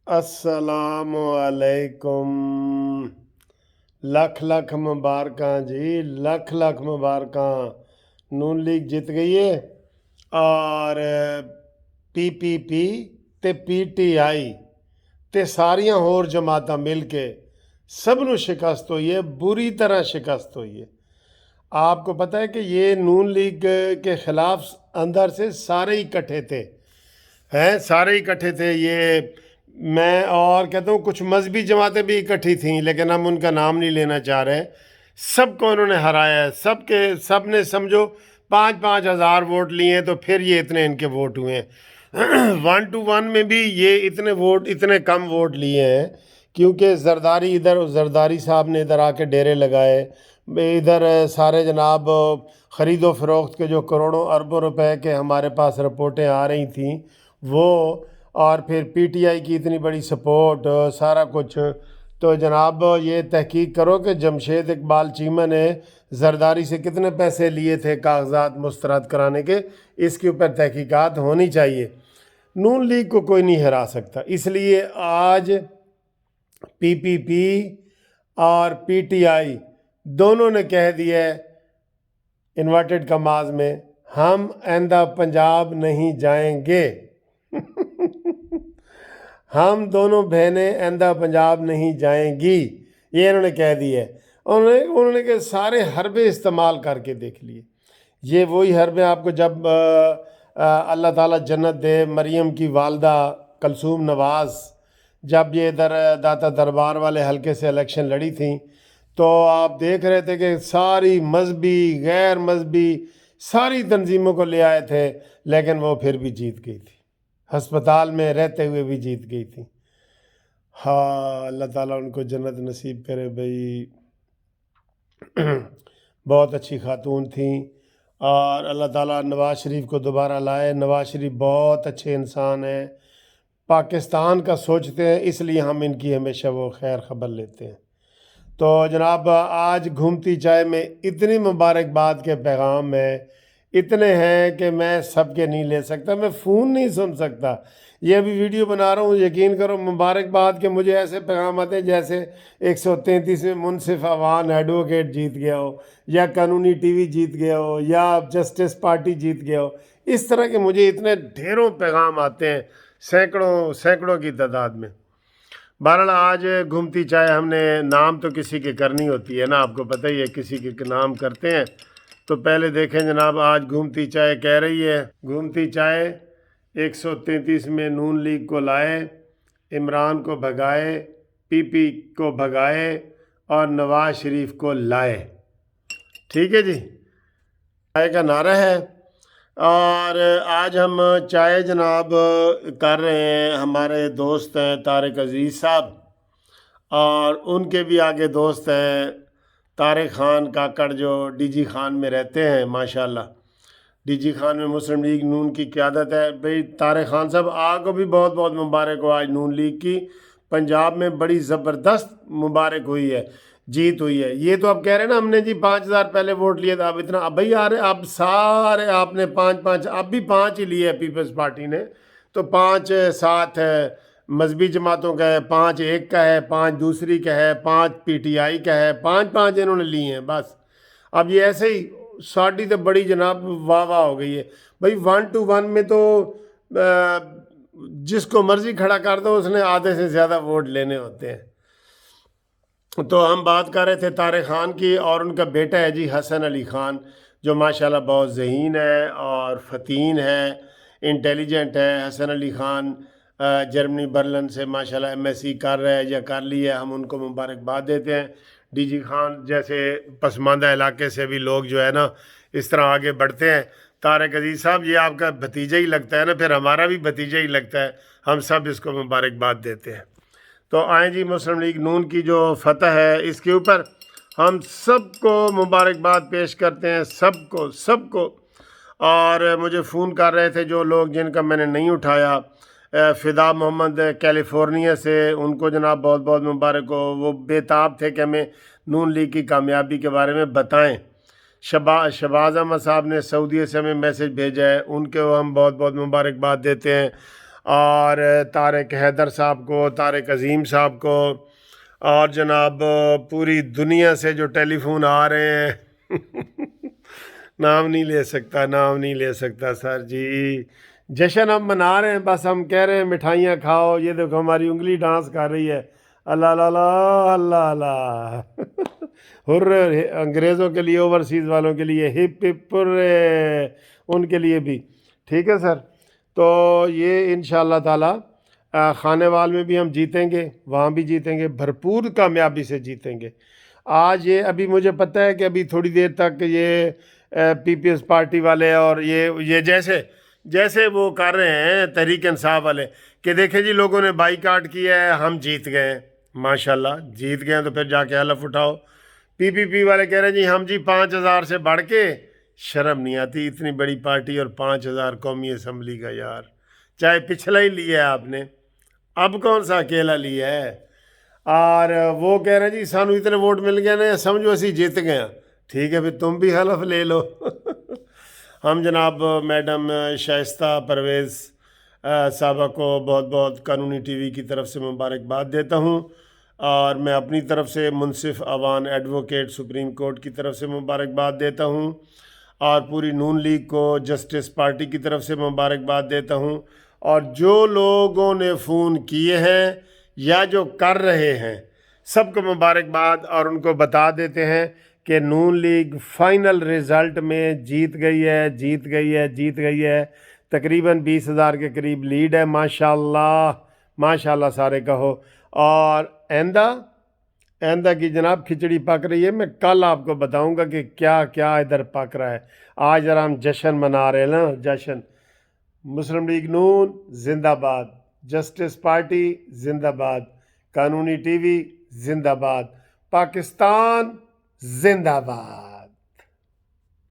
السلام علیکم۔ لکھ لکھ مبارکاں جی، لکھ لکھ مبارکاں۔ نون لیگ جیت گئی ہے اور PPP تے PTI تے ساریاں ہور جماعتاں مل کے سب نو شکست ہوئی ہے، بری طرح شکست ہوئی ہے۔ آپ کو پتہ ہے کہ یہ نون لیگ کے خلاف اندر سے سارے اکٹھے تھے، سارے اکٹھے تھے۔ یہ میں اور کہتا ہوں کچھ مذہبی جماعتیں بھی اکٹھی تھیں، لیکن ہم ان کا نام نہیں لینا چاہ رہے۔ سب کو انہوں نے ہرایا ہے، سب نے سمجھو 5,000 ووٹ لیے ہیں، تو پھر یہ اتنے ان کے ووٹ ہوئے ہیں۔ 1 to 1 میں بھی یہ اتنے کم ووٹ لیے ہیں، کیونکہ زرداری صاحب نے ادھر آ کے ڈیرے لگائے، ادھر سارے جناب خرید و فروخت کے جو کروڑوں اربوں روپے کے ہمارے پاس رپورٹیں آ رہی تھیں وہ، اور پھر PTI کی اتنی بڑی سپورٹ، سارا کچھ۔ تو جناب یہ تحقیق کرو کہ جمشید اقبال چیمہ نے زرداری سے کتنے پیسے لیے تھے کاغذات مسترد کرانے کے، اس کے اوپر تحقیقات ہونی چاہیے۔ نون لیگ کو کوئی نہیں ہرا سکتا، اس لیے آج PPP اور PTI دونوں نے کہہ دیا ہے انورٹڈ کماز میں، ہم آئندہ پنجاب نہیں جائیں گے۔ ہم دونوں بہنیں آئندہ پنجاب نہیں جائیں گی، یہ انہوں نے کہہ دی ہے۔ انہوں نے کہ سارے حربے استعمال کر کے دیکھ لیے۔ یہ وہی حربے آپ کو جب اللہ تعالیٰ جنت دے، مریم کی والدہ کلثوم نواز جب یہ ادھر داتا دربار والے حلقے سے الیکشن لڑی تھیں، تو آپ دیکھ رہے تھے کہ ساری مذہبی غیر مذہبی ساری تنظیموں کو لے آئے تھے، لیکن وہ پھر بھی جیت گئی تھی، ہسپتال میں رہتے ہوئے بھی جیت گئی تھی۔ ہاں، اللہ تعالیٰ ان کو جنت نصیب کرے بھائی۔ بہت اچھی خاتون تھیں، اور اللہ تعالیٰ نواز شریف کو دوبارہ لائے۔ نواز شریف بہت اچھے انسان ہیں، پاکستان کا سوچتے ہیں، اس لیے ہم ان کی ہمیشہ وہ خیر خبر لیتے ہیں۔ تو جناب آج گھومتی چائے میں اتنی مبارکباد کے پیغام ہیں، اتنے ہیں کہ میں سب کے نہیں لے سکتا، میں فون نہیں سن سکتا۔ یہ ابھی ویڈیو بنا رہا ہوں، یقین کرو مبارکباد کے مجھے ایسے پیغام آتے ہیں جیسے 133 میں منصف اوان ایڈوکیٹ جیت گیا ہو، یا قانونی ٹی وی جیت گیا ہو، یا جسٹس پارٹی جیت گیا ہو۔ اس طرح کے مجھے اتنے ڈھیروں پیغام آتے ہیں، سینکڑوں کی تعداد میں۔ بہرحال آج گھومتی چائے ہم نے نام تو کسی کے کرنی ہوتی ہے نا، آپ کو پتہ ہی ہے، کسی کے نام کرتے ہیں۔ تو پہلے دیکھیں جناب، آج گھومتی چائے کہہ رہی ہے، گھومتی چائے 133 میں نون لیگ کو لائے، عمران کو بھگائے، PP کو بھگائے، اور نواز شریف کو لائے۔ ٹھیک ہے جی، چائے کا نعرہ ہے۔ اور آج ہم چائے جناب کر رہے ہیں، ہمارے دوست ہیں طارق عزیز صاحب، اور ان کے بھی آگے دوست ہیں طارق خان کاکڑ، جو DG خان میں رہتے ہیں ماشاءاللہ۔ DG خان میں مسلم لیگ نون کی قیادت ہے بھئی۔ طارق خان صاحب آپ کو بھی بہت بہت مبارک ہو، آج نون لیگ کی پنجاب میں بڑی زبردست مبارک ہوئی ہے، جیت ہوئی ہے۔ یہ تو اب کہہ رہے ہیں نا ہم نے جی 5,000 پہلے ووٹ لیے تھا، اب اتنا، اب بھائی آ رہے، اب سارے آپ نے 5 اب بھی 5 ہی لیے ہے پیپلز پارٹی نے، تو 5 7 ہے مذہبی جماعتوں کا ہے، 5 ایک کا ہے، 5 دوسری کا ہے، 5 PTI کا ہے، 5 انہوں نے لیے ہیں بس۔ اب یہ ایسے ہی ساڑھی تو بڑی جناب واہ واہ ہو گئی ہے بھائی۔ 1 to 1 میں تو جس کو مرضی کھڑا کر دو اس نے آدھے سے زیادہ ووٹ لینے ہوتے ہیں۔ تو ہم بات کر رہے تھے طارق خان کی، اور ان کا بیٹا ہے جی حسن علی خان، جو ماشاءاللہ بہت ذہین ہے اور فتین ہے، انٹیلیجنٹ ہے۔ حسن علی خان جرمنی برلن سے ماشاءاللہ MSc کر رہا ہے یا کر لی ہے، ہم ان کو مبارکباد دیتے ہیں۔ DG خان جیسے پسماندہ علاقے سے بھی لوگ جو ہے نا اس طرح آگے بڑھتے ہیں۔ طارق عزیز صاحب یہ آپ کا بھتیجا ہی لگتا ہے نا، پھر ہمارا بھی بھتیجا ہی لگتا ہے، ہم سب اس کو مبارکباد دیتے ہیں۔ تو آئیں جی، مسلم لیگ نون کی جو فتح ہے اس کے اوپر ہم سب کو مبارکباد پیش کرتے ہیں، سب کو۔ اور مجھے فون کر رہے تھے جو لوگ، جن کا میں نے نہیں اٹھایا، فدا محمد کیلیفورنیا سے، ان کو جناب بہت بہت مبارک ہو۔ وہ بے تاب تھے کہ ہمیں نون لیگ کی کامیابی کے بارے میں بتائیں۔ شہباز احمد صاحب نے سعودیہ سے ہمیں میسج بھیجا ہے، ان کو ہم بہت بہت مبارکباد دیتے ہیں۔ اور طارق حیدر صاحب کو، طارق عظیم صاحب کو، اور جناب پوری دنیا سے جو ٹیلی فون آ رہے ہیں نام نہیں لے سکتا، نام نہیں لے سکتا سر جی۔ جشن ہم منا رہے ہیں، بس ہم کہہ رہے ہیں مٹھائیاں کھاؤ۔ یہ دیکھو ہماری انگلی ڈانس کر رہی ہے، اللہ اللہ اللہ اللہ ہر انگریزوں کے لیے، اوورسیز والوں کے لیے ہپ ہپ ہورے، ان کے لیے بھی ٹھیک ہے سر۔ تو یہ انشاءاللہ تعالی خانے وال میں بھی ہم جیتیں گے، وہاں بھی جیتیں گے، بھرپور کامیابی سے جیتیں گے۔ آج یہ ابھی مجھے پتہ ہے کہ ابھی تھوڑی دیر تک یہ پی پی ایس پارٹی والے اور یہ جیسے وہ کر رہے ہیں تحریک انصاف والے کہ دیکھیں جی لوگوں نے بائی کاٹ کیا ہے، ہم جیت گئے ہیں۔ ماشاءاللہ جیت گئے ہیں تو پھر جا کے حلف اٹھاؤ۔ پی والے کہہ رہے ہیں جی ہم جی 5,000 سے بڑھ کے، شرم نہیں آتی اتنی بڑی پارٹی اور 5,000 قومی اسمبلی کا یار، چاہے پچھلا ہی لیا ہے آپ نے، اب کون سا اکیلا لیا ہے۔ اور وہ کہہ رہے ہیں جی سانو اتنے ووٹ مل گئے نا، سمجھو اسی جیت گئے ہیں۔ ٹھیک ہے پھر تم بھی حلف لے لو ہم جناب میڈم شائستہ پرویز صاحبہ کو بہت بہت قانونی ٹی وی کی طرف سے مبارکباد دیتا ہوں، اور میں اپنی طرف سے منصف اوان ایڈوکیٹ سپریم کورٹ کی طرف سے مبارکباد دیتا ہوں، اور پوری نون لیگ کو جسٹس پارٹی کی طرف سے مبارکباد دیتا ہوں، اور جو لوگوں نے فون کیے ہیں یا جو کر رہے ہیں سب کو مبارکباد، اور ان کو بتا دیتے ہیں کہ نون لیگ فائنل رزلٹ میں جیت گئی ہے۔ تقریباً 20,000 کے قریب لیڈ ہے، ماشاءاللہ ماشاءاللہ سارے کہو۔ اور آئندہ کی جناب کھچڑی پک رہی ہے، میں کل آپ کو بتاؤں گا کہ کیا کیا ادھر پک رہا ہے۔ آج ذرا ہم جشن منا رہے ہیں نا، جشن۔ مسلم لیگ نون زندہ باد، جسٹس پارٹی زندہ باد، قانونی ٹی وی زندہ باد، پاکستان زندہ باد۔